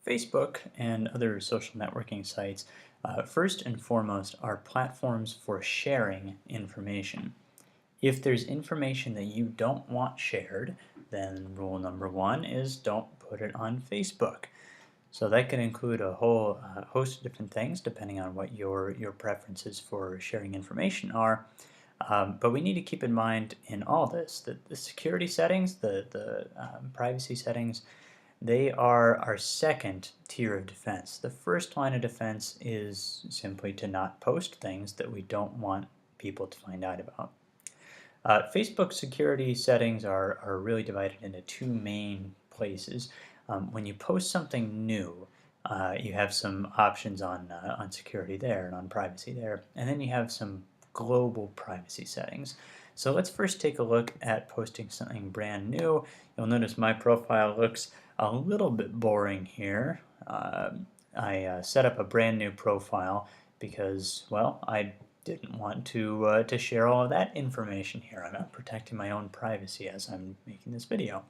Facebook and other social networking sites, first and foremost, are platforms for sharing information. If there's information that you don't want shared, then rule number one is don't put it on Facebook. So that can include a whole host of different things depending on what your preferences for sharing information are. But we need to keep in mind in all this that the security settings, the privacy settings, they are our second tier of defense. The first line of defense is simply to not post things that we don't want people to find out about. Facebook security settings are really divided into two main places. When you post something new, you have some options on security there and on privacy there, and then you have some global privacy settings. So let's first take a look at posting something brand new. You'll notice my profile looks a little bit boring here. I set up a brand new profile because, well, I didn't want to share all of that information here. I'm not protecting my own privacy as I'm making this video.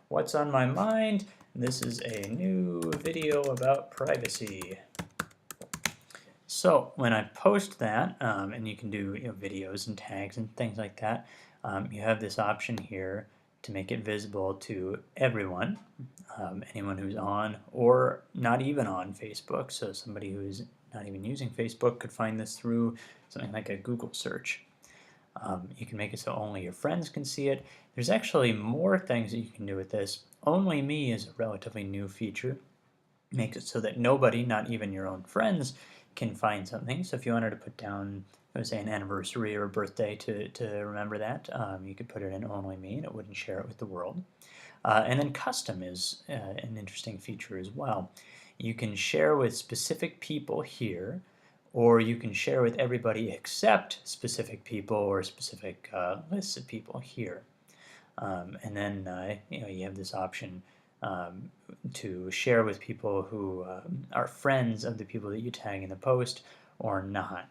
What's on my mind? This is a new video about privacy. So when I post that, and you can do videos and tags and things like that, you have this option here to make it visible to everyone, anyone who's on or not even on Facebook. So somebody who's not even using Facebook could find this through something like a Google search. You can make it so only your friends can see it. There's actually more things that you can do with this. Only Me is a relatively new feature. It makes it so that nobody, not even your own friends, can find something. So if you wanted to put down, say, an anniversary or a birthday to remember that, you could put it in Only Me and it wouldn't share it with the world. And then custom is an interesting feature as well. You can share with specific people here, or you can share with everybody except specific people or specific lists of people here. And then you have this option to share with people who are friends of the people that you tag in the post or not.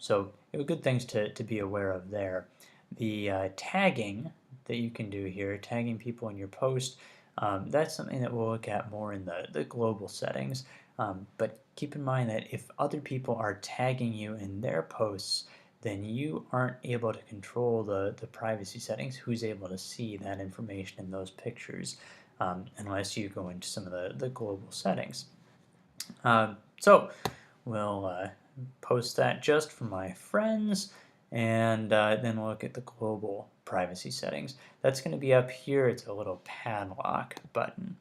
So good things to be aware of there. The tagging that you can do here, tagging people in your post, that's something that we'll look at more in the global settings. But keep in mind that if other people are tagging you in their posts, then you aren't able to control the privacy settings, who's able to see that information in those pictures, unless you go into some of the global settings. So we'll post that just for my friends, and then we'll look at the global privacy settings. That's going to be up here. It's a little padlock button.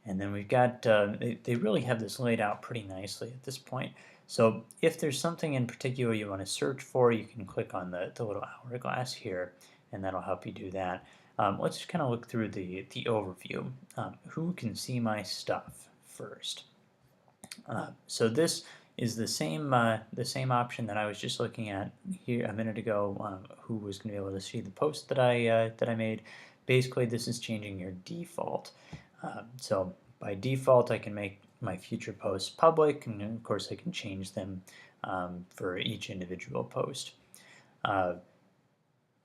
And then we've got, they really have this laid out pretty nicely at this point. So if there's something in particular you want to search for, you can click on the little hourglass here, and that'll help you do that. Let's just kind of look through the overview. Who can see my stuff first? So this is the same option that I was just looking at here a minute ago. Who was going to be able to see the post that I made? Basically, this is changing your default. So by default, I can make my future posts public, and of course I can change them for each individual post.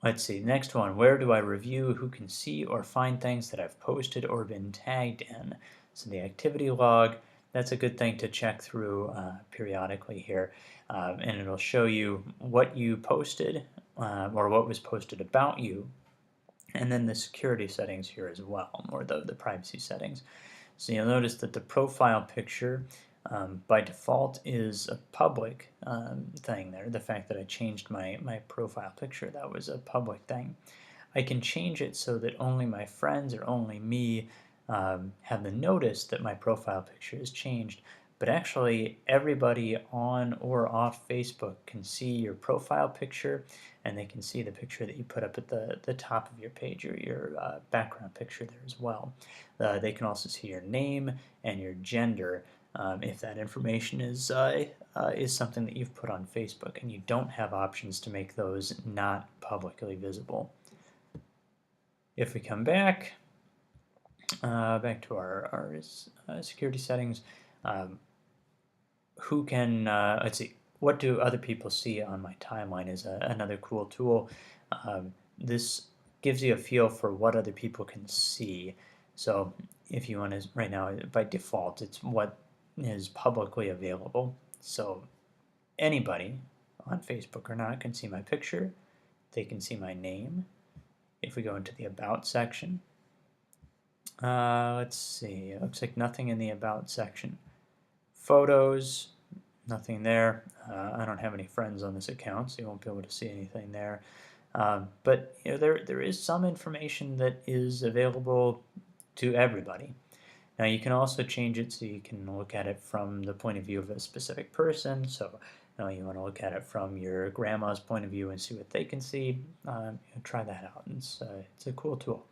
Let's see, next one, where do I review? Who can see or find things that I've posted or been tagged in? So the activity log, that's a good thing to check through periodically here, and it'll show you what you posted or what was posted about you, and then the security settings here as well, or the privacy settings. So you'll notice that the profile picture by default is a public thing there. The fact that I changed my profile picture, that was a public thing. I can change it so that only my friends or only me have the notice that my profile picture has changed, but actually everybody on or off Facebook can see your profile picture, and they can see the picture that you put up at the top of your page, or your background picture there as well. They can also see your name and your gender if that information is something that you've put on Facebook, and you don't have options to make those not publicly visible. If we come back to our security settings, who can, let's see, what do other people see on my timeline is another cool tool. This gives you a feel for what other people can see. So if you want to, right now by default, it's what is publicly available. So anybody on Facebook or not can see my picture. They can see my name. If we go into the About section, let's see, it looks like nothing in the About section. Photos, nothing there. I don't have any friends on this account, so you won't be able to see anything there. But there is some information that is available to everybody. Now you can also change it so you can look at it from the point of view of a specific person. So you want to look at it from your grandma's point of view and see what they can see. Try that out. It's a cool tool.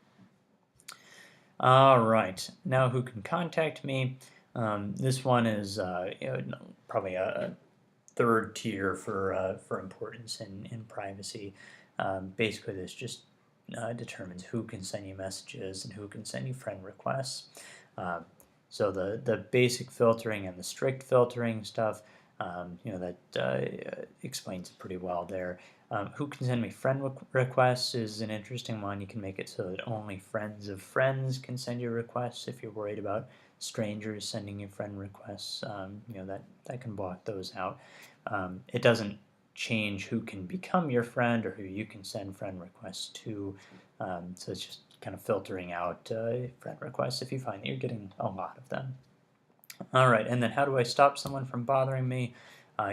All right, now who can contact me? This one is probably a third tier for importance in privacy. Basically, this just determines who can send you messages and who can send you friend requests. So the basic filtering and the strict filtering stuff, that explains it pretty well there. Who can send me friend requests is an interesting one. You can make it so that only friends of friends can send you requests. If you're worried about strangers sending you friend requests, that can block those out. It doesn't change who can become your friend or who you can send friend requests to. So it's just kind of filtering out friend requests if you find that you're getting a lot of them. All right, and then how do I stop someone from bothering me?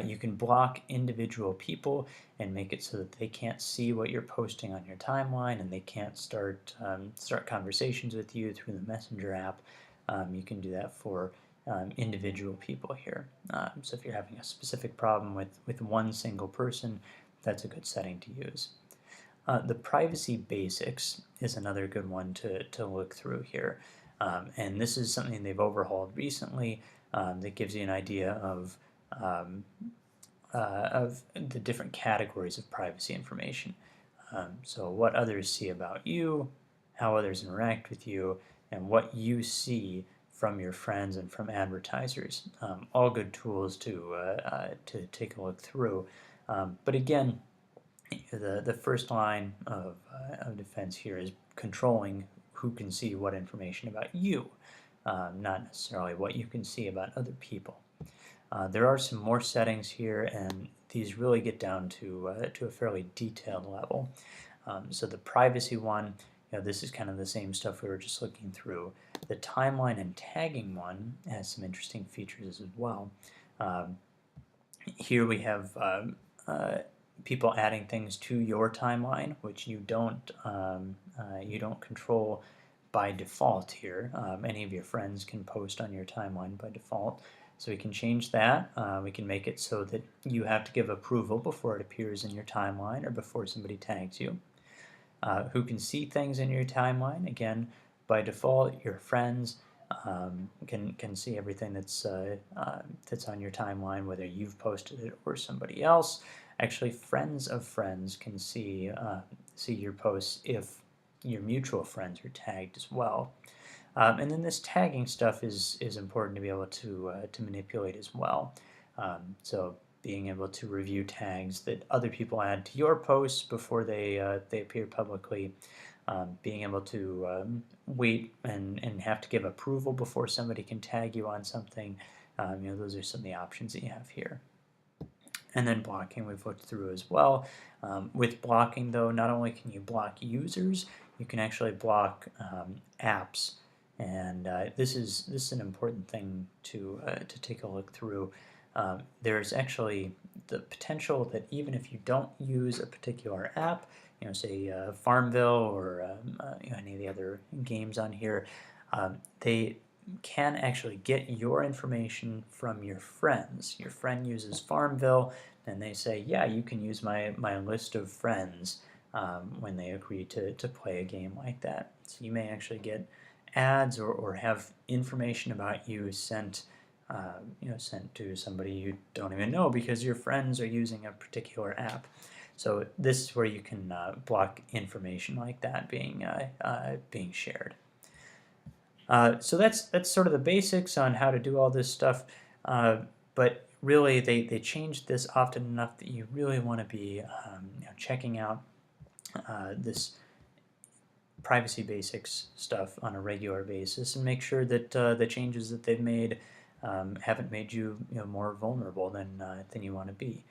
You can block individual people and make it so that they can't see what you're posting on your timeline, and they can't start conversations with you through the Messenger app. You can do that for individual people here. So if you're having a specific problem with one single person, that's a good setting to use. The privacy basics is another good one to look through here. And this is something they've overhauled recently that gives you an idea of the different categories of privacy information. So what others see about you, how others interact with you, and what you see from your friends and from advertisers. All good tools to take a look through. But again, the first line of defense here is controlling who can see what information about you, not necessarily what you can see about other people. There are some more settings here, and these really get down to a fairly detailed level. So the privacy one, this is kind of the same stuff we were just looking through. The timeline and tagging one has some interesting features as well. Here we have people adding things to your timeline, which you don't control by default here. Any of your friends can post on your timeline by default. So we can change that. We can make it so that you have to give approval before it appears in your timeline or before somebody tags you. Who can see things in your timeline? Again, by default, your friends can see everything that's on your timeline, whether you've posted it or somebody else. Actually, friends of friends can see your posts if your mutual friends are tagged as well. And then this tagging stuff is important to be able to manipulate as well. So being able to review tags that other people add to your posts before they appear publicly, being able to wait and have to give approval before somebody can tag you on something. Those are some of the options that you have here. And then blocking we've looked through as well. With blocking though, not only can you block users, you can actually block apps. And this is an important thing to take a look through. There's actually the potential that even if you don't use a particular app, say Farmville or any of the other games on here, they can actually get your information from your friends. Your friend uses Farmville, and they say, yeah, you can use my list of friends when they agree to play a game like that. So you may actually get ads or have information about you sent to somebody you don't even know because your friends are using a particular app. So this is where you can block information like that being shared. So that's sort of the basics on how to do all this stuff, but really they changed this often enough that you really want to be checking out this privacy basics stuff on a regular basis and make sure that the changes that they've made haven't made you, more vulnerable than you want to be.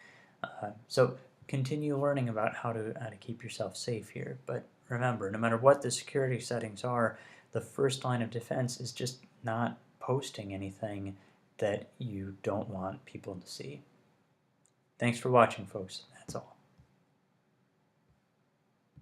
So continue learning about how to keep yourself safe here. But remember, no matter what the security settings are, the first line of defense is just not posting anything that you don't want people to see. Thanks for watching, folks. That's all.